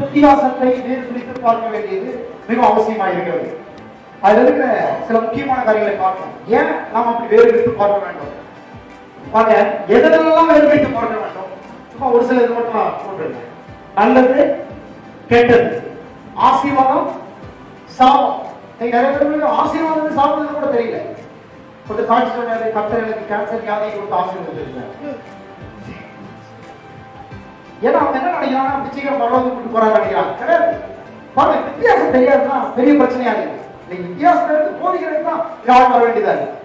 வித்தியாசத்தை வேறு பிரித்து பார்க்க வேண்டியது மிகவும் அவசியமாக இருக்கிறது. அதுல இருக்கிற சில முக்கியமான காரியங்களை பார்க்கணும். ஏன் நாம் அப்படி வேறு பிரித்து பார்க்க வேண்டும்? பாருங்க, எதெல்லாம் வேறு பிரித்து பார்க்க வேண்டும்? சும்மா ஒரு சில இது மட்டும் நான் சொல்றேன். நல்லது, கெட்டது, ஆசீர்வாதம், சாபம். நிறைய பேருக்கு ஆசீர்வாதம் சாப்பிடுறது கூட தெரியல. கொஞ்சம் காட்சி சொன்னாரு, கர்த்தர் எனக்கு கேன்சர் வியாதியை கொடுத்து ஆசீர்வாதம். ஏன்னா அவங்க என்ன நினைக்கிறாங்க, அப்படி சீக்கிரம் பரவாயில்ல போறாங்க நினைக்கிறாங்க. கிடையாது. பாருங்க, வித்தியாசம் தெரியாதுன்னா பெரிய பிரச்சனையா இருக்கு. நீங்க வித்தியாசத்தை எடுத்து போதிக்கிறது தான் யாரும் வர வேண்டியதா இருக்கு.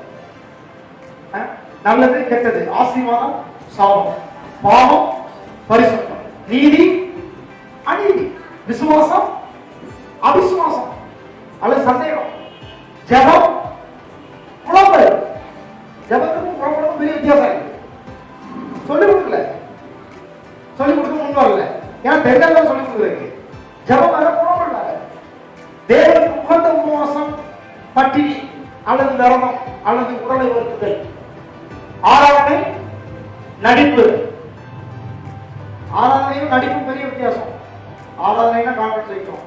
நல்லது, கெட்டது, ஆசீர்வாதம், சாபம், பாவம், பரிசுத்தம், நீதி, அநீதி, விசுவாசம், அவிசுவாசம் அல்லது சந்தேகம், ஜெபம், புலம்பல். ஜெபத்துக்கும் புலம்பலுக்கும் பெரிய வித்தியாசம் இருக்கு. சொல்லிக் கொடுக்கல, சொல்லிக் கொடுக்க முன் வரல. ஏன்னா தெரியாத சொல்லிக் கொடுக்குறதுக்கு ஜெபம் வேற, புலம்பல் வேற. தேவனுக்கு உகந்த உபவாசம், பட்டினி அல்லது விரதம் அல்லது உடலை வருத்துதல், ஆராதனை, நடிப்பு. ஆராதனையும் நடிப்பும் பெரிய வித்தியாசம். ஆராதனைனா கான்ஃபரன்ஸ் வைக்கும்,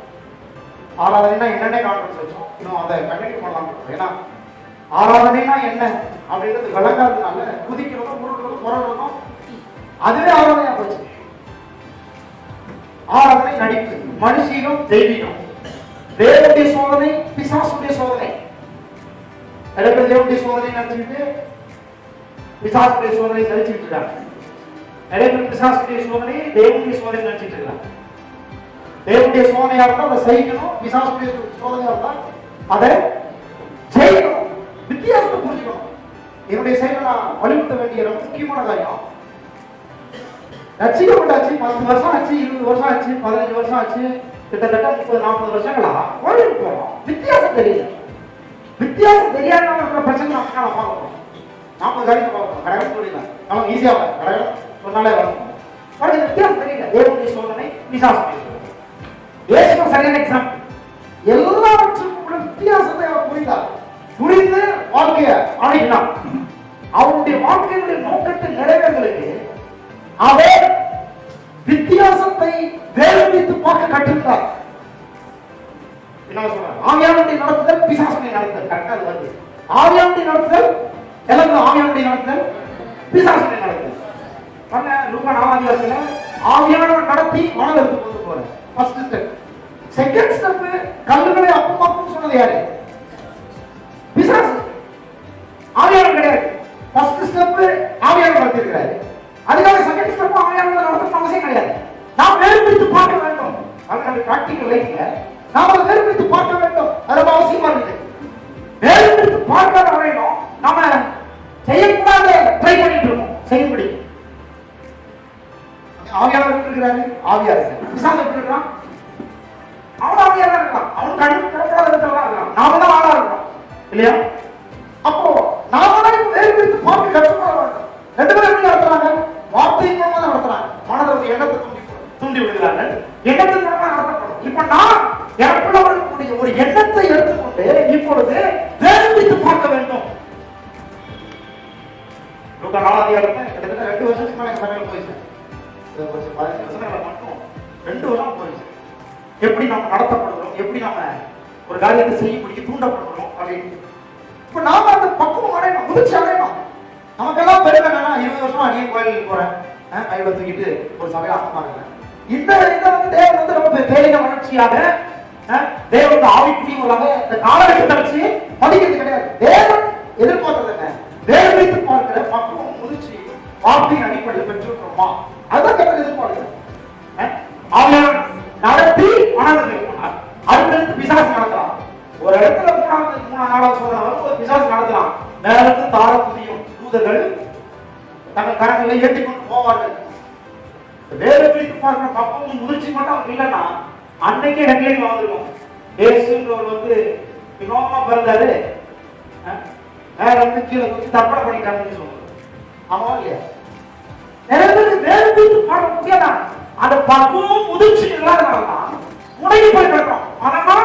ஆராதனைனா என்னென்ன கான்ஃபரன்ஸ் வச்சோம், இன்னும் அதை கண்டினியூ பண்ணலாம். ஏன்னா ஆராதனைனா என்ன அப்படின்றது விளங்காததுனால குதிக்கிறதும் முருகிறதும் புறறதும் அதுவே ஆராதனையா போச்சு. ஆராதனை, நடிப்பு, மனுஷீகம், தெய்வீகம். தேவனுடைய சோதனை, பிசாசுடைய சோதனை. தேவனுடைய சோதனை நினைச்சுக்கிட்டு பிசாசுடைய சோதனை நினைச்சுட்டு இருக்காங்க. நிறைய பேர் பிசாசுடைய சோதனை தேவனுடைய சோதனை நினைச்சிட்டு இருக்காங்க. தேவனுடைய சோதனையா இருந்தா அதை சகிக்கணும், பிசாசுடைய சோதனையா இருந்தா அதை ஜெயிக்கணும். வித்தியாசத்தை புரிஞ்சுக்கணும். என்னுடைய செயலை நான் வலியுறுத்த வேண்டிய ரொம்ப முக்கியமான காரியம். ரட்சிக்கப்பட்டாச்சு, 10 வருஷம் ஆச்சு, 20 வருஷம் ஆச்சு, 15 வருஷம் ஆச்சு, கிட்டத்தட்ட 30-40 வருஷங்களா கோயிலுக்கு போறோம். வித்தியாசம் தெரியல. வித்தியாசம் தெரியாத பிரச்சனை நம்ம பார்க்கணும். 40 காரியத்தை பார்க்கணும். கடவுள் சொல்லிடலாம், நமக்கு ஈஸியா கடவுள் சொன்னாலே வரணும். வித்தியாசம் தெரியல. தேவனுடைய சோதனை, பிசாசுடைய சோதனை. இயேசு சரியான எக்ஸாம்பிள். எல்லாவற்றுக்கும் வித்தியாசத்தை அவர் புரிந்தார். புரிந்து வாழ்க்கைய ஆணையினார். அவருடைய வாழ்க்கையுடைய நோக்கத்தை நிறைவேறுவதற்கு அவர் வித்தியாசத்தை வேறுபித்து பார்க்க கற்றுக்கிறார். என்ன சொல்றார்? ஆவியானுடைய நடத்துதல், பிசாசுடைய நடத்துதல். கரெக்டா அது வருது. ஆவியானுடைய நடத்துதல், எல்லாரும் ஆவியானுடைய நடத்துதல், பிசாசுடைய நடத்துதல். பாருங்க, லூக்கா 4ஆம் அதிகாரத்துல ஆவியானவர் நடத்தி மனதிற்கு கொண்டு போறார். First step. செகண்ட் ஸ்டெப், கல்லுகளை அப்பமாக்கும் சொன்னது யாரு? பிசாசு. ஆவியானவர் கிடையாது. ஃபர்ஸ்ட் ஸ்டெப் ஆவியானவர் நடத்திருக்கிறாரு. அதுக்காக செகண்ட் ஸ்டெப் ஆவியானவர் நடத்தணும் அவசியம் கிடையாது. நாம் வேறுபிரித்து பார்க்க வேண்டும். அது பிராக்டிகல் லைஃப்ல நாம் அதை வேறுபிரித்து பார்க்க வேண்டும். அது ரொம்ப அவசியமா இருக்கு. வேறுபிரித்து பார்க்காத வரையும் நாம செய்யக்கூடாத ட்ரை பண்ணிட்டு இருக்கோம். செய்யும்படி ஆவியானவர் இருக்கிறாரு, ஆவியார் இருக்காரு. பிசாசு இருக்கிறான், அவன் ஆவியாரா இருக்கான். அவன் கண்ணு திறக்காத இடத்துல இருக்கான். நாம தான் ஆளா இருக்கோம் இல்லையா? அப்போ நாம தான் வேறுபிரித்து பார்க்க கற்றுக்கொள்ள வேண்டும். ரெண்டு பேரும் எப்படி நடத்துறாங்க? வார்த்தை மூலமா தான் நடத்துறாங்க. மனதில் ஒரு எண்ணத்தை தூண்டி விடுகிறாங்க. எண்ணத்தின் மூலமா நடத்தப்படும். இப்ப நான் எனக்குள்ள ஒரு எண்ணத்தை எடுத்துக்கொண்டு இப்பொழுது வேறுபிரித்து பார்க்க வேண்டும். லூக்கா 4ஆம் அதிகாரத்துல கிட்டத்தட்ட 2 வருஷத்துக்கு மேல சமையல் போயிடுச்சு. 15 வருஷங்களை மட்டும் 2 வருஷம் போயிடுச்சு. எப்படி நம்ம நடத்தப்படுறோம், எப்படி நம்ம ஒரு காரியத்தை செய்ய தூண்டப்படுறோம் அப்படின்னு. இப்ப நாம அந்த பக்குவம் அடையணும், முதிர்ச்சி அடையணும். நமக்கெல்லாம் பெருமை என்னன்னா 20 வருஷமா அடியே கோயிலுக்கு போறேன், கையில தூக்கிட்டு ஒரு சபையில ஆசமாங்க. இந்த இதை வந்து தேவன் வந்து ரொம்ப தேடின வளர்ச்சியாக தேவனுக்கு ஆவிக்குரியவர்களாக இந்த காலகட்டத்தை வச்சு மதிக்கிறது கிடையாது. தேவன் எதிர்பார்க்கிறது என்ன? வேறுபிரித்து பார்க்கிற பக்குவம், முதிர்ச்சி வார்த்தையின் அடிப்படையில் பெற்றுக்கிறோமா? அதுதான் தேவன் எதிர்பார்க்கிறது. ஆவியானவர் நடத்தி மனதில் போனார். அடுத்தடுத்து பிசாசு நடத்தலாம். ஒரு இடத்துல 3-4 சொல்றாங்க, ஒரு பிசாசு நடத்தலாம். நேரத்து தார புதியும் தூதர்கள் தங்கள் கரங்களை ஏற்றிக்கொண்டு போவார்கள். வேறு பிரித்து பார்க்கிற பக்குவம், முதிர்ச்சி மட்டும் அவங்க இல்லைன்னா அன்னைக்கே ஹெட்லைன் வந்துருக்கும். ஏசுன்றவர் வந்து வினோதமா பிறந்தாரு, வேற வந்து கீழே குத்தி தப்படை பண்ணிட்டாங்கன்னு சொல்லுவாங்க. ஆமா இல்லையா? நிறைய பேருக்கு வேறு பிரித்து பார்க்க முடியாதா? அந்த பக்குவம், முதிர்ச்சி இல்லாதனால்தான் முடங்கி போய் கிடக்கும். அதனால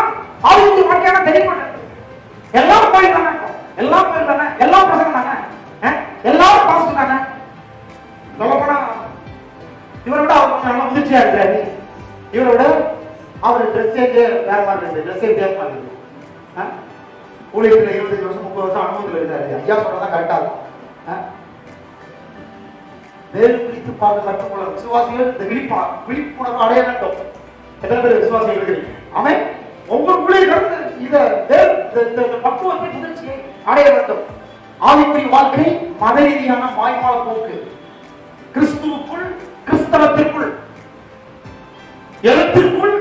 ஆவிக்குரிய வாழ்க்கையான தெரியப்பட்டது. எல்லாம் போயிட்டாங்க, எல்லாம் போயிருந்தாங்க, எல்லாம் பசங்க தானே, எல்லாரும் பாஸ்ட் தானே. சொல்ல போனா இவரை விட அவர் கொஞ்சம் நல்லா முதிர்ச்சியா இருக்கிறாரு, இவரை விட அவர் ட்ரெஸ் சேஞ்சே வேற மாதிரி இருக்கு, ட்ரெஸ்ஸே வித்தியாசமா இருக்கு. ஊழியத்தில் 25 வருஷம் 30 வருஷம் அனுபவத்தில் இருக்காரு. ஐயா சொல்றதான் கரெக்டா இருக்கும். வேறு பிரித்து பார்க்க கற்றுக்கொள்ள விசுவாசிகள் இந்த விழிப்புணர்வு அடைய வேண்டும். எத்தனை பேர் விசுவாசிகள் இருக்கிறீங்க? அவன் உங்களுக்குள்ளே இருந்து இந்த பக்குவத்தை முதிர்ச்சியை அடைய வேண்டும். ஆவிக்குரிய வாழ்க்கை மத ரீதியான மாய்மால போக்கு, கிறிஸ்துவுக்குள் கிறிஸ்தவத்திற்குள் எழுத்திற்குள்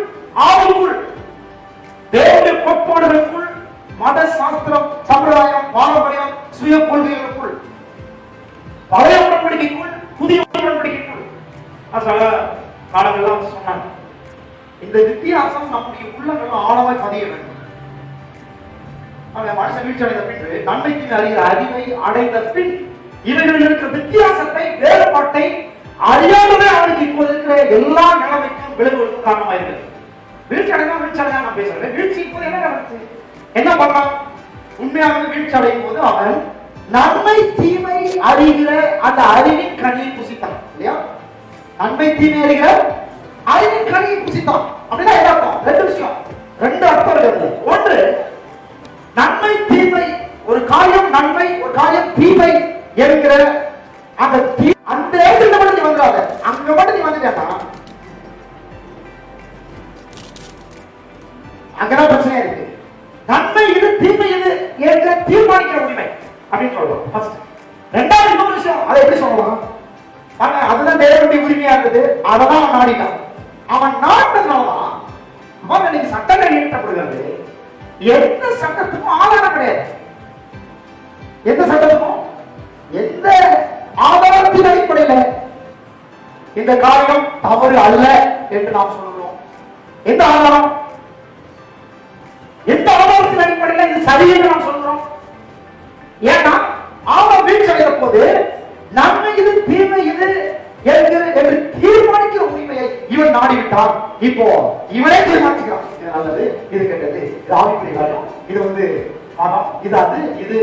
ஆவிக்குள் தேவனுடைய கோட்பாடுகளுக்குள் மத சாஸ்திரம் சம்பிரதாயம் பாரம்பரியம் சுய கொள்கைகளுக்குள் பழைய உடன்படிக்கைக்குள் புதிய உடன்படிக்கைக்குள் சில காலங்கள்லாம் சொன்னாங்க. இந்த வித்தியாசம் நம்முடைய உள்ளங்கள் ஆழமாய் பதிய வேண்டும். மனுஷன் வீழ்ச்சி அடைந்த பின் நன்மைக்கு அறிகிற அறிவை அடைந்த பின் இவர்கள் இருக்கிற வித்தியாசத்தை வேறுபாட்டை அறியாமலே அவனுக்கு இப்போது இருக்கிற எல்லா நிலைமைக்கும் விளைவுகளுக்கும் காரணமா இருக்கு. வீழ்ச்சி அடைந்தா நான் பேசுறேன். வீழ்ச்சி இப்போது என்ன நடந்துச்சு? என்ன பண்ணலாம்? உண்மையாக வீழ்ச்சி அடையும் போது அவன் நன்மை தீமை அறிகிற அந்த அறிவின் கனியை புசித்தான். இல்லையா? நன்மை தீமை அறிகிற அறிவின் கனியை புசித்தான் அப்படின்னா என்ன அர்த்தம்? ரெண்டு விஷயம், ரெண்டு அர்த்தம் இருக்கு. ஒன்று, நன்மை தீமை, ஒரு காரியம் நன்மை ஒரு காரியம் தீமை என்கிற அந்த இடத்துல மட்டும் நீ வந்துடாத. அங்க மட்டும் நீ வந்துட்டா அங்கதான் பிரச்சனை இருக்கு. நன்மை இது தீமை இது என்கிற தீர்மானிக்கிற உரிமை அப்படின்னு சொல்றோம். ரெண்டாவது இன்னொரு விஷயம், அதை எப்படி சொல்லலாம்? அதுதான் தேவனுடைய உரிமையா இருக்குது. அதெல்லாம் அவன் நாடிட்டான். அவன் நாட்டினால்தான் அவன் இன்னைக்கு சட்டங்கள் இயற்றப்படுகிறது. எந்த சட்டத்துக்கும் ஆதாரம் கிடையாது. எந்த சட்டத்துக்கும் எந்த ஆதாரத்தின் அடிப்படையில் இந்த காரியம் தவறு அல்ல என்று நாம் சொல்லுகிறோம். எந்த ஆதாரம்? எந்த ஆதாரத்தின் அடிப்படையில் இது சரி என்று நாம் சொல்கிறோம்? ஏன்னா அவன் வீழ்ச்சி அடைகிற போது நன்மை இது தீமை இது என்று தீர்மானிக்கிற உரிமையை இவன் நாடிவிட்டான். இப்போ இவனே தீர்மானிக்கிறான். இது நல்லது, இது கெட்டது, இது ஆவிக்குரிய காரியம், இது மனம், இது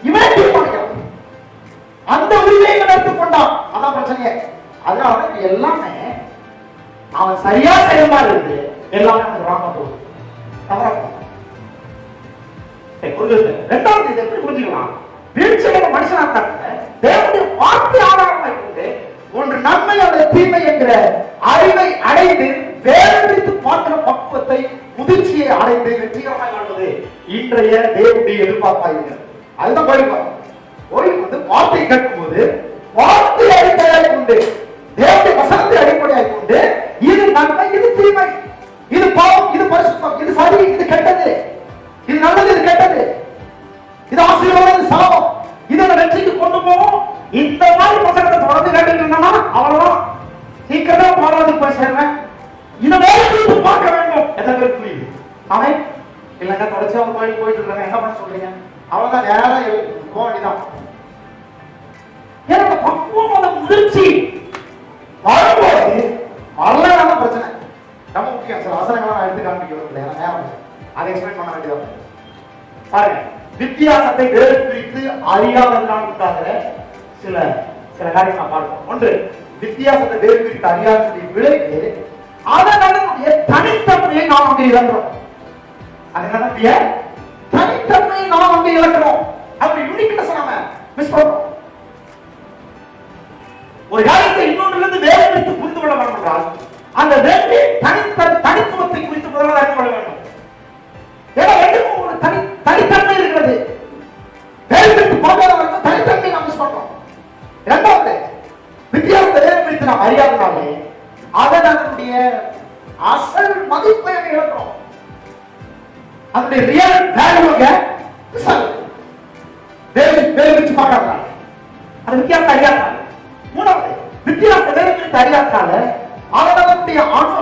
இவனே தீர்மானிக்கிறான். அந்த உரிமையை எடுத்துக்கொண்டான். அதான் பிரச்சனையே. அதனால எல்லாமே அவன் சரியா செயல்பாடு இருக்கு, எல்லாமே அவனுக்கு ராம போகுது, தவறா போகுது. ரெண்டாவது இதை எப்படி புரிஞ்சுக்கலாம்? வீழ்ச்சியான மனுஷனா தேவனுடைய வார்த்தை ஆதாரமாக கொண்டு ஒன்று நன்மை அல்லது தீமை என்கிற அறிவை அடைந்து வேறு பார்க்கிற பக்குவத்தை முதிர்ச்சியை அடைந்து வெற்றிகரமாக வாழ்வது இன்றைய தேவனுடைய எதிர்பார்ப்பாக இருக்கிறது. அதுதான் கோயில். கோயில் வார்த்தை கேட்கும் போது வார்த்தை அடிப்படையாக கொண்டு தேவனுடைய வசனத்தை அடிப்படையாக கொண்டு இது நன்மை இது தீமை, இது பாவம் இது பரிசுத்தம், இது சரி இது கெட்டது, இது நல்லது இது கெட்டது, இது ஆசீர்வாதம் இது சாபம், இதை வெற்றிக்கு கொண்டு போவோம். இந்த மாதிரி வசனத்தை தொடர்ந்து கேட்டுட்டு இருந்தோம்னா அவ்வளவுதான், சீக்கிரம் பாராது போய் சேர்றேன். இதை வேறு பார்க்க வேண்டும். எத்தனை பேர் புரியுது? அவன் இல்லைங்க தொடர்ச்சி அவங்க கோயில் போயிட்டு இருக்காங்க, என்ன பண்ண சொல்றீங்க? அவன்தான் நேரம் போக வேண்டியதான். எனக்கு பக்குவம் அந்த முதிர்ச்சி வரும்போது வரலான பிரச்சனை ரொம்ப முக்கியம். சில வசனங்களை நான் எடுத்து காண்பிக்கிறேன், நேரம் அதை எக்ஸ்பிளைன் பண்ண வேண்டியதான். பாருங்க, வித்தியாசத்தை வேறு பிரித்து அறியாதனால் உண்டாகிற சில சில காரியம் நான் பார்ப்போம். ஒன்று, வித்தியாசத்தை வேறு பிரித்து அறியாதனுடைய விளைவு அதனுடைய தனித்தன்மையை நாம் அங்கே இழக்கிறோம். அதனுடைய தனித்தன்மையை நாம் அங்கே இழக்கிறோம். அப்படி யூனிக்னஸ் நாம மிஸ் பண்றோம். ஒரு காரியத்தை இன்னொன்றிலிருந்து வேறு பிரித்து புரிந்து கொள்ள வேண்டும் என்றால் அந்த ரெண்டு தனித்துவத்தை குறித்து முதல்ல அறிந்து கொள்ள வேண்டும். ஏன்னா ரெண்டுக்கும் ஒரு தனித்தன்மை இருக்கிறது. வேறு பிரித்து பார்க்காத தனித்தன்மை நாம் மிஸ் பண்றோம். இரண்டாவது, வித்தியாசத்தை வேறு பிரித்து நாம் அறியாதனாலே அதனுடைய அசல் மதிப்பை இழக்கிறோம். அதனுடைய ரியல் வேல்யூங்க வேறு பிரித்து பார்க்காதனால அது வித்தியாசத்தை அறியாதனால. மூணாவது, வித்தியாசத்தை வேறு பிரித்து அறியாதனால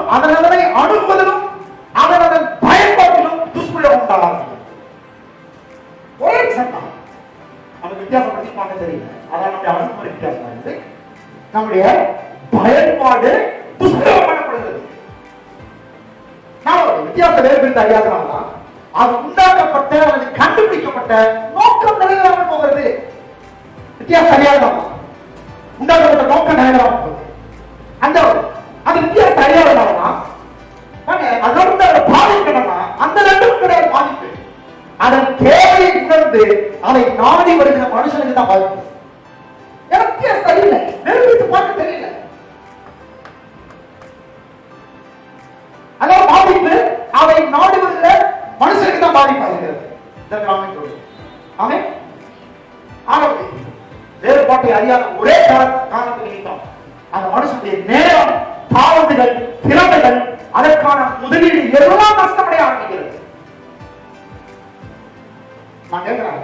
அதனை அணுகுவதிலும் அதன் பயன்பாட்டிலும் துஷ்பிரயோகம் உண்டாகும். ஒரே சட்டம் நமக்கு வித்தியாசம் பற்றி பார்க்க தெரியல, அதான் நம்முடைய அணுகுமுறை வித்தியாசமா இருக்கு. நம்முடைய பயன்பாடு துஷ்பிரயோகம் பண்ணப்படுகிறது. வித்தியாச வேறு பிரித்து அறியாதனால்தான் அது உண்டாக்கப்பட்ட அல்லது கண்டுபிடிக்கப்பட்ட நோக்கம் நிறைவேறாமல் போகிறது. வித்தியாசம் அறியாதனால உண்டாக்கப்பட்ட நோக்கம் நிறைவேறாமல் போகுது. அந்த அது வித்தியாசம் அறியாதனால்தான் அதோட வந்து அதை நாடி வருகிற மனுஷனுக்கு தான் பாதிப்பு. எனக்கு தெரியல, நிரூபித்து பார்க்க தெரியல. அதாவது பாதிப்பு அதை நாடி வருகிற மனுஷனுக்கு தான் பாதிப்பாகிறது. ஆகவே வேறுபாட்டை அறியாத ஒரே காரணத்தை நினைத்தோம் அந்த மனுஷனுடைய நேரம், தாழ்வுகள், திறமைகள், அதற்கான முதலீடு எல்லாம் நஷ்டமடைய ஆரம்பிக்கிறது. நான் கேட்கிறேன்,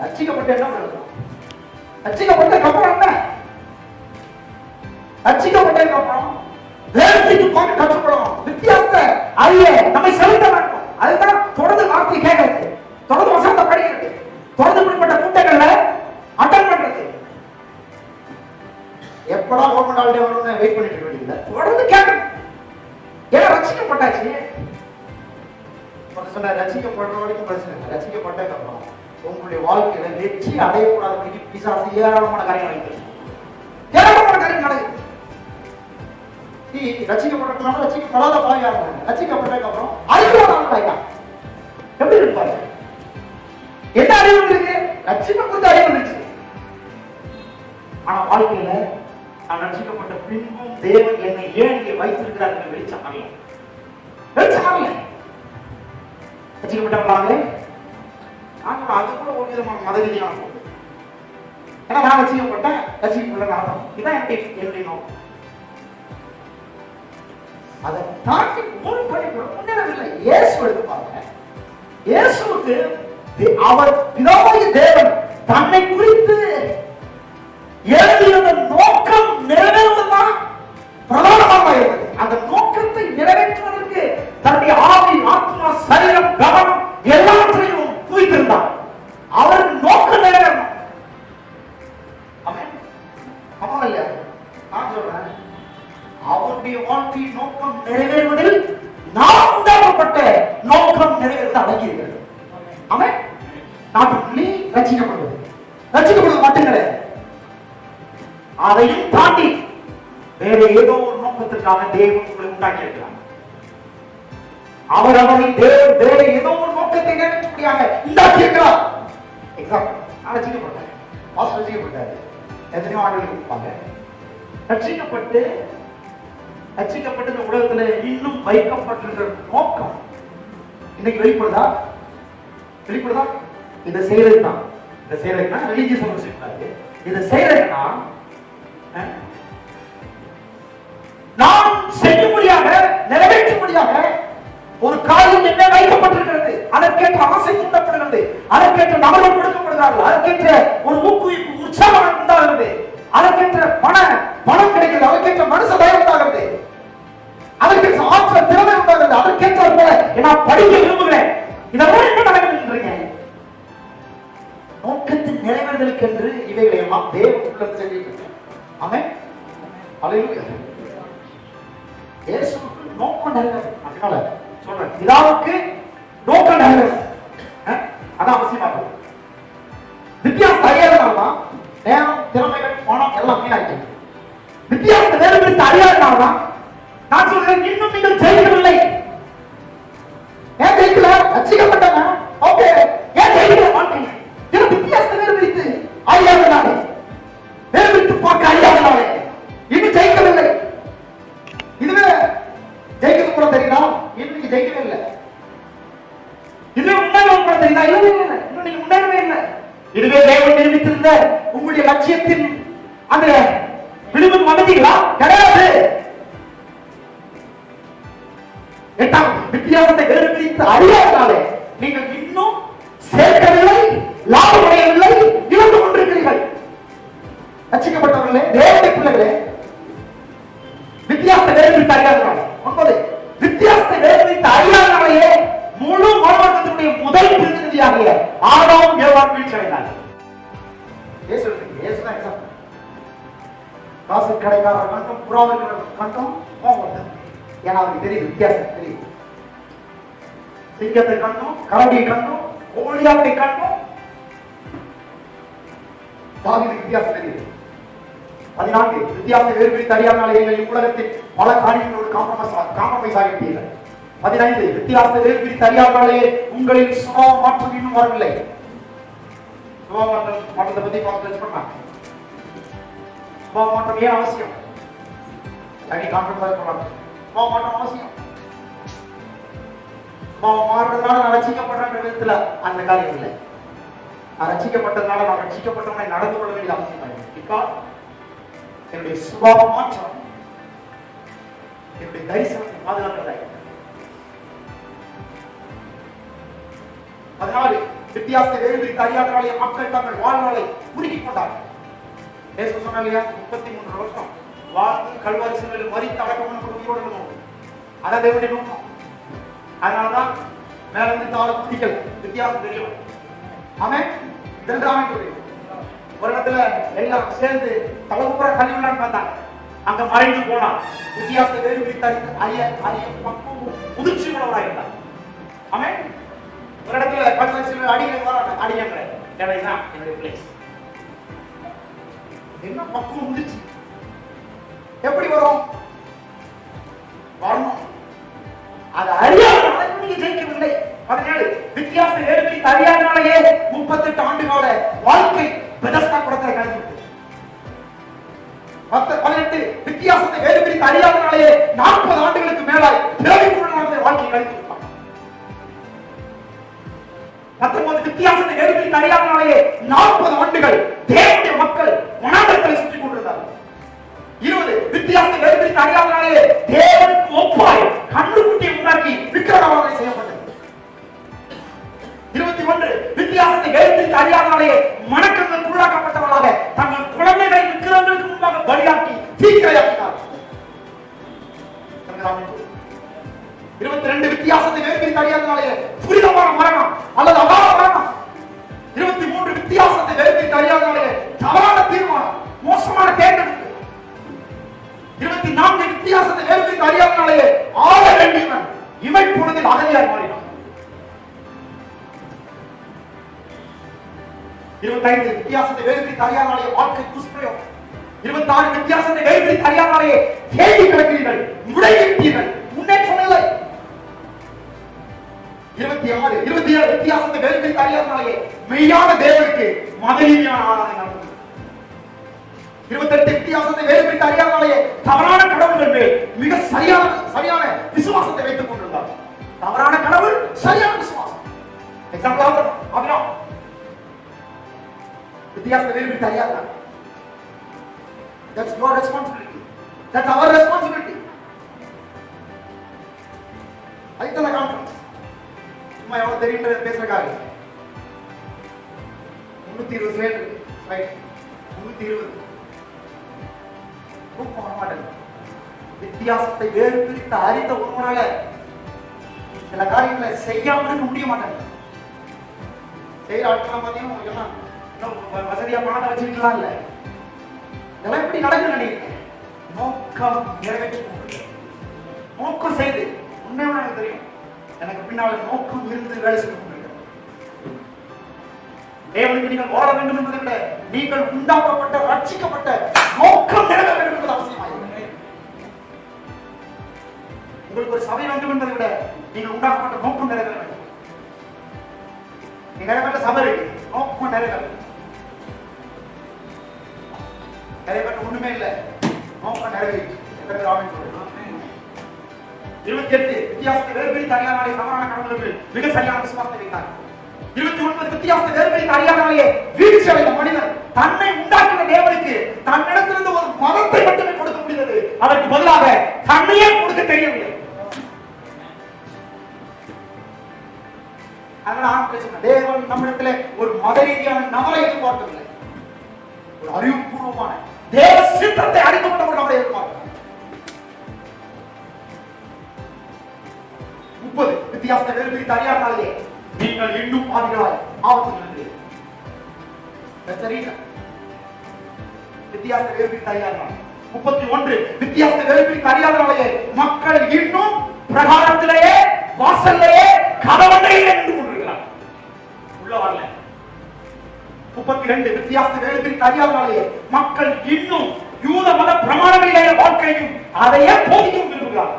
ரட்சிக்கப்பட்டு என்ன பண்ணுறோம்? ரட்சிக்கப்பட்டதுக்கு அப்புறம் என்ன? ரட்சிக்கப்பட்டதுக்கு அப்புறம் வேலைக்கு பார்த்து கற்றுக்கணும், வித்தியாசத்தை அறிய நம்மை செலுத்த வேண்டும். அதுதான் தொடர்ந்து வார்த்தை கேட்கறது, தொடர்ந்து வசனத்தை படிக்கிறது, தொடர்ந்து இப்படிப்பட்ட கூட்டங்கள்ல அட்டன் பண்றது. எப்படா கவர்மெண்ட் ஹாலிடே வரும்னு வெயிட் பண்ணிட்டு இருக்க வேண்டியது, தொடர்ந்து கேட்கணும். ஏன்னா ரட்சிக்கப்பட்டாச்சு. சொன்ன ரட்சிக்கப்படுற வரைக்கும் பிரச்சனை இல்லை. ரட்சிக்கப்பட்டதுக்கு அப்புறம் உங்களுடைய வாழ்க்கையில வெற்றி அடையக்கூடாத பிசாசு ஏராளமான காரியம் நடக்குது. ஏராளமான காரியம் நடக்குது. ரட்சிக்கப்பட்டதுனால ரட்சிக்கப்படாத பாவியா இருந்தாங்க. ரட்சிக்கப்பட்டதுக்கு அப்புறம் அறிவாளி எப்படி இருப்பாரு? என்ன அறிவு இருக்கு? ரட்சிப்பை குறித்து அறிவு இருந்துச்சு. ஆனா வாழ்க்கையில நான் ரட்சிக்கப்பட்ட பின்பும் தேவன் என்னை ஏன் இங்கே வைத்திருக்கிறார் என்று வெளிச்சம் அல்ல. வெளிச்சம் அல்ல. ரட்சிக்கப்பட்டவர்களாக நாங்கள் அது கூட ஒரு விதமான மத ரீதியான போகுது. ஏன்னா நான் ரட்சிக்கப்பட்டேன், ரட்சிக்கப்பட்ட அர்த்தம் இதான் என்னுடைய நோக்கம். அதை தாண்டி ஒரு படி முன்னேறவில்லை. இயேசு எடுத்து பாருங்க. இயேசுவுக்கு அவர் பிதாவாகிய தேவன் தன்னை குறித்து எழுதியிருந்த நோக்கம் நிறைவேறுவதுதான் பிரதானமாக இருந்தது. அந்த நோக்கத்தை நிறைவேற்றுவதற்கு தன்னுடைய ஆவி, ஆத்மா, சரீரம், கவனம் எல்லாவற்றையும் குவித்திருந்தார். அவர் நோக்கம் நிறைவேறணும். ஆமா இல்லையா? நான் சொல்றேன், அவருடைய வாழ்க்கை நோக்கம் நிறைவேறுவதில் நாம் உண்டாக்கப்பட்ட நோக்கம் நிறைவேற்ற அடங்கியிருக்கிறது. அவன் நாட்டுக்குள்ளே ரட்சிக்கப்படுவது, ரட்சிக்கப்படுவது மட்டும் கிடையாது, அதையும் தாண்டி வேற ஏதோ ஒரு நோக்கத்திற்காக தேவன் உங்களை உண்டாக்கி இருக்கிறார். அவர் அவரை தேவன் வேற ஏதோ ஒரு நோக்கத்தை நிறைவேற்றும்படியாக உண்டாக்கி இருக்கிறார். எக்ஸாம்பிள், நான் ரட்சிக்கப்பட்டேன், பாஸ்டர் ரட்சிக்கப்பட்டாரு, எத்தனையோ ஆண்டுகளுக்கு இருப்பாங்க. ரட்சிக்கப்பட்டு உலகத்துல இன்னும் வைக்கப்பட்டிருக்கிற நோக்கம் இன்னைக்கு வெளிப்படுதா? இதை செய்யறதுன்னா ரிலீஜியஸ் சொல்றாரு. இதை செய்யறதுன்னா நாம் செய்யும்படியாக, நிறைவேற்றும்படியாக ஒரு காரியம் என்ன வைக்கப்பட்டிருக்கிறது. அதற்கேற்ற ஆசை தூண்டப்படுகிறது, அதற்கேற்ற நபர்கள் கொடுக்கப்படுகிறார்கள், அதற்கேற்ற ஒரு ஊக்குவிப்பு, உற்சாகம் உண்டாகிறது, அதற்கேற்ற பணம் கிடைக்கிறது, அதற்கேற்ற மனுஷ தயம் உண்டாகிறது, அதற்கேற்ற ஆற்றல், திறமை உண்டாகிறது, அதற்கேற்ற நான் படிக்க விரும்புகிறேன். இதெல்லாம் என்ன நடக்குதுன்றீங்க? நோக்கத்தின் நிறைவேறுதலுக்கு என்று இவைகளை எல்லாம் தேவன் உள்ளத்தில் செஞ்சிருக்கிறார். ஆமென், அல்லேலூயா. இயேசுவுக்கு நோக்கம் நிறைவேறும். அதனால சொல்றேன், பிதாவுக்கு நோக்கம் நிறைவேறும். அதான் அவசியமா இருக்கு. வித்தியாசம் அறியாதனால்தான் நேரம், திறமைகள், பணம் எல்லாம் வீணாயிட்டு. வித்தியாசத்தை வேறுபடுத்த அறியாதனால்தான் நான் சொல்றேன், இன்னும் நீங்கள் ஜெயிக்கவில்லை. ஏன் ஜெயிக்கல? ரட்சிக்கப்பட்டன, ஓகே, ஏன் ஜெயிக்கல மாட்டீங்க? வித்தியாசத்தை வேறுபடுத்து அறியாதனாலே, வேறுபடுத்து பார்க்க அறியாதனாலே இன்னும் ஜெயிக்கவில்லை. இதுவே ஜெயிக்கிறது கூட தெரியுதா? இன்னைக்கு ஜெயிக்கவே இல்லை. இதுவே முன்னேற்றம் கூட தெரியுதா? இல்லை, இன்னும் நீங்க முன்னேறவே இல்லை. இதுவே தேவன் நிரூபித்திருந்த உங்களுடைய லட்சியத்தின் அந்த விளிம்பு வந்தீங்களா? கிடையாது. எட்டாம் வித்தியாசத்தை வேறுபிரித்து அறியாதனாலே நீங்கள் இன்னும் சேர்க்கவில்லை, லாபம் அடையவில்லை, இழந்து கொண்டிருக்கிறீர்கள். ரட்சிக்கப்பட்டவர்களே, தேவனுடைய பிள்ளைகளே, வித்தியாசத்தை வேறுபிரித்து அறியாதனாலே, வித்தியாசத்தை வேறுபிரித்து அறியாதனாலேயே முழு மனவர்க்கத்தினுடைய முதல் பிரதிநிதியாகிய ஆதாம் ஏவாள் வீழ்ச்சி அடைந்தார்கள். காசு கடைக்காரர் கண்டும் புறாவிற்கு கண்டும் போகும். ஏன்னா அவருக்கு தெரியுது, வித்தியாசம் தெரியுது. சிங்கத்தை கண்டும், கரடியை கண்டும், கோழியாட்டை கண்டும் தாவீதுக்கு வித்தியாசம் தெரியுது. 14 வித்தியாசத்தை வேறுபிரித்து அறியாதனாலே எங்கள் உலகத்தில் பல காரியங்களோடு காம்ப்ரமைஸ் ஆகிவிட்டீர்கள். 15 வித்தியாசத்தை வேறுபிரித்து அறியாதனாலே உங்களின் சுபாவம் மாற்றம் இன்னும் வரவில்லை. சுபாவ மாற்றத்தை பத்தி பார்த்து பண்ணலாம். சுபாவ மாற்றம் ஏன் அவசியம்? தனி கான்ஃபரன்ஸ் பண்ணலாம். சுபாவ மாற்றம் அவசியம். சுபாவ மாறுறதுனால நான் ரட்சிக்கப்படுற விதத்துல அந்த காரியம் இல்லை. நான் ரட்சிக்கப்பட்டதுனால நான் ரட்சிக்கப்பட்டவனை நடந்து கொள்ள வேண்டிய அவசியம் இல்லை. என்னுடைய சுபாவ மாற்றம் என்னுடைய தரிசனத்தை பாதுகாக்கிறதாக. 14 வித்தியாசத்தை வேறுபிரித்து அறியாதனாலே மக்கள் தங்கள் வாழ்நாளை உருக்கிக் கொண்டார்கள். இயேசு சொன்னார் இல்லையா, 33 வருஷம் வாழ்ந்து கல்வாரி சிலுவையில் மரித்து அடக்கம் பண்ணப்பட்டு உயிரோடு இருந்தோம். அதான் தேவனுடைய நோக்கம். அதனாலதான் மேல இருந்து தாழ குதிக்கல, வித்தியாசம் தெரியும். ஆமென். ஒரு இடத்துல எல்லாம் சேர்ந்து தலகுப்புற கழிவுலான்னு பார்த்தாங்க. அங்க மறைந்து போனா வித்தியாசத்தை வேறுபிரித்து முதிர்ச்சி உள்ளவராக இருந்தார். ஆமென். ஒரு இடத்துல கல்வாரி அடிகளை வராங்க, அடியங்களை இடைதான் என்னுடைய பிளேஸ். என்ன பக்குவம் முடிச்சு எப்படி வரும்? வரணும். அது அறியாதனால நீங்க ஜெயிக்கவில்லை. 17 வித்தியாசத்தை வேறுபிரித்து அறியாதனாலேயே 38 ஆண்டுகளோட வாழ்க்கை பெதஸ்தா குளத்துல கழிந்து. 18 வித்தியாசத்தை வேறுபிரித்து அறியாதனாலேயே 40 ஆண்டுகளுக்கு மேலாய் பிறவிக்குள்ள வாழ்க்கை கழித்து. 19 வித்தியாசத்தை வேறுபிரித்து அறியாதனாலேயே 40 ஆண்டுகள் தேவனுடைய மக்கள் வனாந்தரத்தை சுற்றி கொண்டிருந்தார்கள். 20 வித்தியாசத்தை வேறுபிரித்து அறியாதனாலேயே தேவனுக்கு ஒப்பாய் கன்றுக்குட்டியை உண்டாக்கி விக்கிரகவாதனை செய்யப்பட்டது. 21 வித்தியாசத்தை வேறுபிரித்து அறியாதனாலேயே மணக்கங்கள் உள்ளாக்கப்பட்டவர்களாக தங்கள் குழந்தைகளை விக்கிரகங்களுக்கு முன்பாக பலியாக்கி தீக்கிரையாக்கினார்கள். 22 வித்தியாசத்தை வேறுபிரித்து அறியாதனாலேயே புனிதமான மரணம் அல்லது அகால மரணம். 23 வித்தியாசத்தை வேறுபிரித்து அறியாதனாலேயே தவறான தீர்மானம், மோசமான தேர்ந்தெடுப்பு. 24 வித்தியாசத்தை வேறுபிரித்து அறியாதனாலேயே ஆள வேண்டியவன் இமைப்பொழுதில் அகதியாய் மாறினான். 25 வித்தியாசத்தை வேறுபிரித்து அறியாதனாலேயே வாழ்க்கை துஷ்பிரயோகம். 26 வித்தியாசத்தை வேறுபிரித்து அறியாதனாலேயே கேள்வி கிடக்கிறீர்கள், முடையிட்டீர்கள், முன்னேற்றம் இல்லை. 27 வித்தியாசத்தை வேறுபிரித்து அறியாதனாலேயே மெய்யான தேவனுக்கு மதரீதியான ஆராதனை நடந்தது. 28 வித்தியாசத்தை வேறுபிரித்து அறியாதனாலேயே தவறான கடவுள்கள் மேல் மிக சரியான விசுவாசத்தை வைத்துக் கொண்டிருந்தார். தவறான கடவுள், சரியான விசுவாசம். Example Abram. வித்தியாசத்தை வேறுபிரித்து அறியாதனால. That's your responsibility. That's our responsibility. ஐதல கான்ஃபரன்ஸ் சும்மா எவ்வளவு தெரியும் பேசுறதுக்காக 320 ஸ்லைடு ரைட் 320 வித்தியாசத்தை வேறுபிரித்து அறிந்த ஒருவனால சில காரியங்களை செய்யாமல் இருக்க முடிய மாட்டாங்க. செய்யற ஆட்கள் பாத்தீங்கன்னா வசதியா பணத்தை வச்சுக்கலாம் இல்ல. இதெல்லாம் எப்படி நடக்குன்னு நினைக்கிறேன். நோக்கம் நிறைவேற்ற நோக்கம் செய்து உண்மையான எனக்கு தெரியும். எனக்கு பின்னால நோக்கம் இருந்து வேலை செய்ய முடியும். தேவனுக்கு நீங்கள் வாழ வேண்டும் என்பதை விட நீங்கள் உண்டாக்கப்பட்ட ரட்சிக்கப்பட்ட நோக்கம் நிறைவேற வேண்டும் என்பது அவசியமாகிறது. உங்களுக்கு ஒரு சபை வேண்டும் என்பதை விட நீங்கள் உண்டாக்கப்பட்ட நோக்கம் நிறைவேற வேண்டும். நீங்க நிறைவேற்ற சபை நோக்கம் நிறைவேற நிறைவேற்ற ஒண்ணுமே இல்லை. நோக்கம் நிறைவேறி 28 வித்தியாசத்தை வேறுபிரித்து அறியாதனாலே தவறான கடவுளுக்கு மிக சரியான விசுவாசத்தை வைத்தார். 29 வித்தியாசத்தை வேறுபிரித்து அறியாதனாலே வீழ்ச்சி அடைந்த மனிதன் தன்னை உண்டாக்கின தேவனுக்கு தன்னிடத்திலிருந்து ஒரு மதத்தை மட்டுமே கொடுக்க முடிந்தது. அதற்கு பதிலாக தன்னையே கொடுக்க தெரியவில்லை. தேவன் நம்மிடத்திலே ஒரு மத ரீதியான நபரை எதிர்பார்க்கவில்லை. ஒரு அறிவுபூர்வமான தேவ சித்தத்தை அறிந்து கொண்ட ஒரு நபரை எதிர்பார்க்கிறார். 30 வித்தியாசத்தை வேறுபிரித்து அறியாதனாலே நீங்கள் இன்னும் பாதிகளாய் ஆபத்தில் இருக்கிறீர்கள். வித்தியாசத்தை வேறுபிரித்து அறியாதனாலே 31 வித்தியாசத்தை வேறுபிரித்து அறியாதனாலே மக்கள் இன்னும் பிரகாரத்திலேயே வாசல்லையே கதவண்டையில் நின்று கொண்டிருக்கிறார். உள்ள வரல. 32 வித்தியாசத்தை வேறுபிரித்து அறியாதனாலே மக்கள் இன்னும் யூத மத பிரமாணங்களிலே வாழ்க்கையும் அதையே போதிக்கும் விரும்புகிறார்.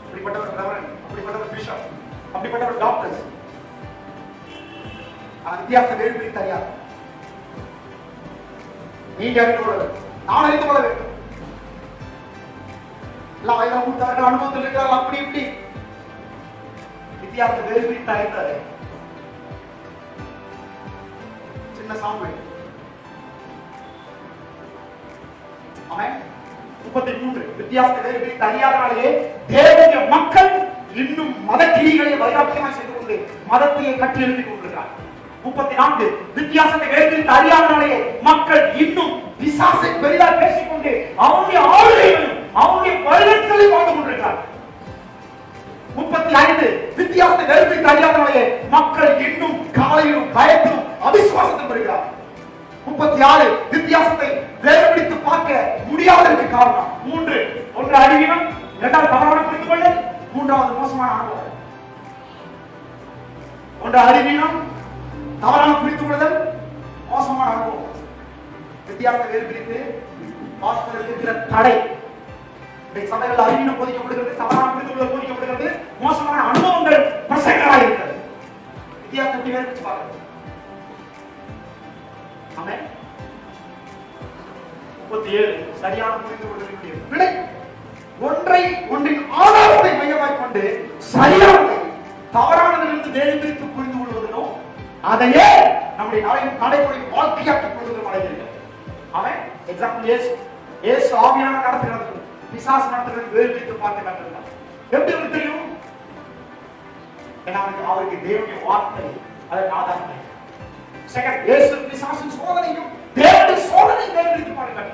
அப்படிப்பட்ட ஒரு ரெவரண்ட், அப்படிப்பட்ட ஒரு பிஷப், அப்படிப்பட்ட ஒரு டாக்டர் வித்தியாசத்தை வேறு பிரித்து அறியாது. நீங்க அறிந்து கொள்ள வேண்டும், நான் அறிந்து கொள்ள வேண்டும். எல்லாம் வயதாக மூத்தவர்கள் அனுபவத்தில் இருக்கிறார்கள், அப்படி இப்படி வித்தியாசத்தை வேறு பிரித்து அறிந்தாரு. சின்ன சாம்பல் 33 வித்தியாசத்தை வேறு பிரித்து அறியாதனாலே தேவனுடைய மக்கள் இன்னும் மத கிளிகளை வைராக்கியமாக செய்து கொண்டு மதத்தையே கட்டி எழுதிக் கொண்டிருக்கிறார். 34 வித்தியாசத்தை வேறு பிரித்து அறியாதனாலே மக்கள் இன்னும் பிசாசை பெரிதாக பேசிக்கொண்டு அவனுடைய ஆளுகைகளையும் அவனுடைய வருடங்களை வாழ்ந்து கொண்டிருக்கிறார். 35 வித்தியாசத்தை வேறு பிரித்து அறியாதனாலே மக்கள் இன்னும் கவலையிலும் பயத்திலும் அவிசுவாசத்தில் வருகிறார். 36 வித்தியாசத்தை வேறுபடுத்தி பார்க்க முடியாததற்கு காரணம் 3. ஒன்று அறிவினம், இரண்டாவது தவறான புரிந்து கொள்ளல், மூன்றாவது மோசமான அனுபவம். ஒன்று அறிவினம், தவறான புரிந்து கொள்ளுதல், மோசமான அனுபவம். வித்தியாசத்தை வேறுபிரித்து வாசத்தில் இருக்கிற தடை. சபைகள் அறிவினம் போதிக்கப்படுகிறது, தவறான புரிந்து கொள்ளல் போதிக்கப்படுகிறது, மோசமான அனுபவங்கள் பிரசங்களாக இருக்கிறது. வித்தியாசத்தை வேறுபிரித்து பார்க்கிறது. ஆமென். 37 சரியான புரிந்து கொள்வதற்குரிய விடை. ஒன்றின் ஆதாரத்தை மையமாய் கொண்டு சரியானதை தவறானதிலிருந்து வேறுபிரித்து புரிந்து கொள்வதிலும் அதையே நம்முடைய நடைமுறை வாழ்க்கையாக்கிக் கொள்வதிலும் அடைகிறது. அவன் எக்ஸாம்பிள் இயேசு ஆவியான நடத்துகிறது, பிசாசு நடத்துகிறது, வேறுபிரித்து பார்த்து நடத்துகிறார். எப்படி உங்களுக்கு தெரியும்? ஏன்னா அவருக்கு தேவனுடைய வார்த்தை அதற்கு ஆதாரம். செகண்ட், இயேசு பிசாசின் சோதனையும் தேவனுடைய சோதனை வேறுபிரித்து பார்க்கிறார்.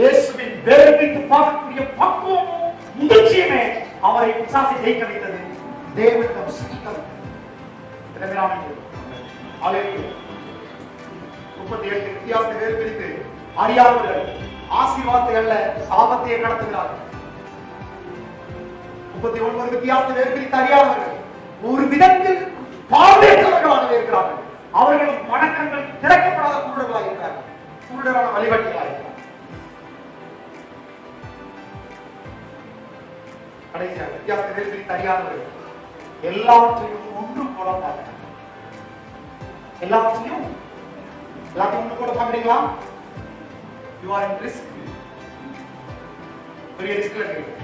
இயேசுவின் வேறுபிரித்து பார்க்கக்கூடிய பக்குவமும் முதிர்ச்சியுமே அவரை பிசாசை ஜெயிக்க வைத்தது. தேவனிடம் சீக்கிரம் 38 வித்தியாசத்தை வேறுபிரித்து அறியாதவர்கள் ஆசீர்வாதத்தை அல்ல சாபத்தையே நடத்துகிறார்கள். 39 வித்தியாசத்தை வேறுபிரித்து அறியாதவர்கள் ஒரு விதத்தில் பார்வையற்றவர்களாக இருக்கிறார்கள். அவர்களும் வணக்கங்கள் திறக்கப்படாத குருடர்களாக இருக்கிறார்கள், குருடரான வழிகாட்டிகளாக இருக்கிறார்கள். கடைசியாக வித்தியாசத்தை வேறுபிரித்து அறியாதவர்கள் எல்லாவற்றையும் ஒன்று போல பார்க்கிறார்கள். எல்லாத்தையும் ஒன்று போல பார்க்கிறீங்களா? You are in risk. பெரிய ரிஸ்க்ல இருக்கு.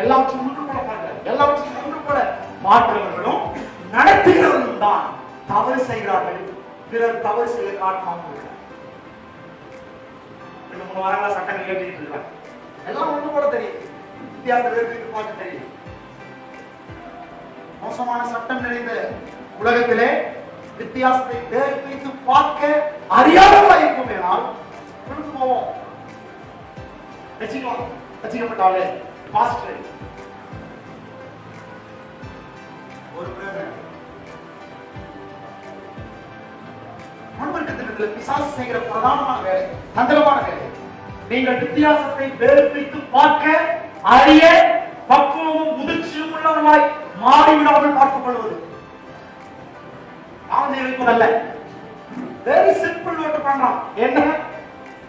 எல்லாவற்றையும் ஒன்று போல பார்க்கிறார்கள். எல்லாவற்றையும் ஒன்று போல மாற்றவர்களும் நடத்துகிறவர்களும் தான் தவறு செய்கிறார்கள். பிறர் தவறு செய்ய காரணமாக இருக்கிறார். 2-3 வாரங்களா சட்டங்கள் எழுதிட்டு இருக்காங்க. எல்லாம் ஒன்று போல தெரியும், வித்தியாசத்தை வேறுபிரித்து பார்க்க தெரியும். மோசமான சட்டம் நிறைந்த உலகத்திலே வித்தியாசத்தை வேறுபிரித்து பார்க்க அறியாதவர்களாக இருக்கும். ஏனால் போவோம், ரசிக்கப்பட்டாலே பாஸ்டர் ஒரு மண்வர்க்கத்திற்கு பிசாசு செய்கிற பிரதானமான வேலை, தந்திரமான வேலை. நீங்கள் வித்தியாசத்தை வேறுபிரித்து பார்க்க அறிய பக்குவமும் முதிர்ச்சியும் உள்ளவர்களாய் மாறிவிடாமல் பார்த்துக் கொள்வது. ஆவணை வைப்பதல்ல. வெரி சிம்பிள் நோட் பண்றான். என்ன?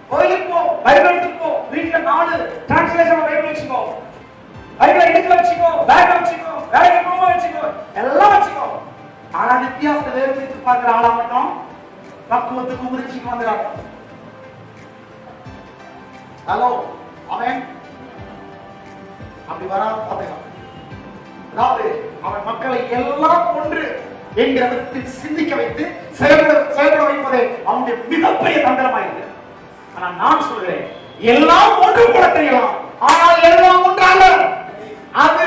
கோயிலுக்கு போ, பைபிள் எடுத்துக்கோ, வீட்டுல 4 டிரான்ஸ்லேஷன் பைபிள் வச்சுக்கோ, பைபிள் எடுத்து வச்சுக்கோ, பேக் வச்சுக்கோ, வேலைக்கு போக வச்சுக்கோ, எல்லாம் வச்சுக்கோ. ஆனா வித்தியாசத்தை வேறுபிரித்து பார்க்கிற ஆளா மட்டும் பக்குவத்துக்கு முதிர்ச்சிக்கு வந்துறாங்க. ஹலோ, அவன் அப்படி வராது பாத்துக்கலாம். அதாவது அவன் மக்களை எல்லாம் ஒன்று என்கிற விதத்தில் சிந்திக்க வைத்து செயல்பட வைப்பதே அவனுடைய மிகப்பெரிய தந்திரமாயிருக்கு. ஆனா நான் சொல்றேன், எல்லாம் ஒன்று போல தெரியலாம், ஆனால் எல்லாம் ஒன்றாக அது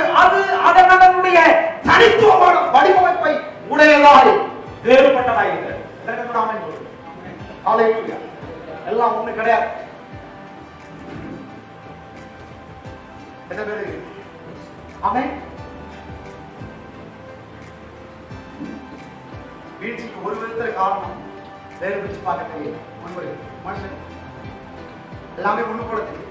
அதனுடைய தனித்துவமான வடிவமைப்பை உடையதாய் வேறுபட்டதாய் இருக்கு. எல்லாம் ஒண்ணு கிடையாது. ஆமென். வீழ்ச்சிக்கு ஒரு விதத்துல காரணம் வேறு பிரிச்சு பார்க்க தெரியும். மனுஷன் எல்லாமே ஒண்ணு போல தெரியும்.